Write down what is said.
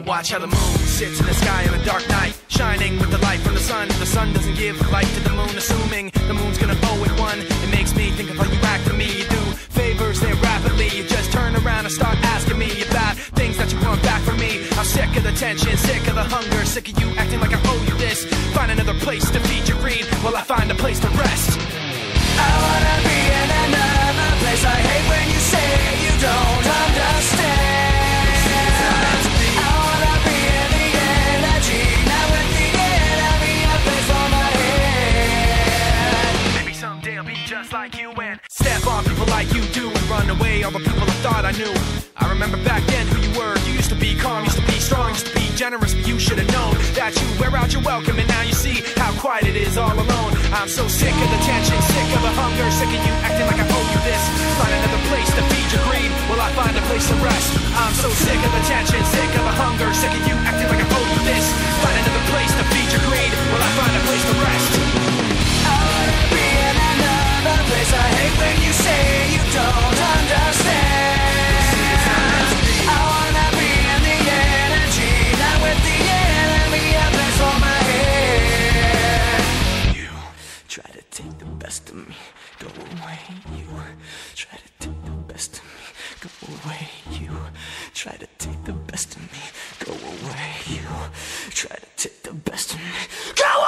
watch how the moon sits in the sky on a dark night, shining with the light from the sun. The sun doesn't give light to the moon, assuming the moon's gonna owe it one. It makes me think of how you act to me. You do favors there rapidly, you just turn around and start asking me about things that you want back from me. I'm sick of the tension, sick of the hunger, sick of you acting like I owe you this. Find another place to feed your greed while I find a place to rest. I wanna be in another place. I hate when you say you don't understand. I wanna be in the energy, not with the enemy. A place for my head. Maybe someday I'll be just like you and step on people like you do and run away all the people I thought I knew. I remember back then who you were. You used to be calm, used to be strong, used to be generous, but you should have known that you wear out your welcome, and now you see how quiet it is all alone. I'm so sick of the tension, sick of the hunger, sick of you acting like I owe you this. Find another place to feed your greed while I find a place to rest. I'm so sick of the tension, sick of the hunger, sick of you acting like I owe you this. Find another place to feed your greed while I find a place to rest. I wanna be in another place. I hate when you say you don't understand. I wanna be in the energy, not with the enemy. A place for my head. You try to take the best of me, go away. You try to take the best of me, go away. You try to take the best of me, go away. You try to take the best of me, go away.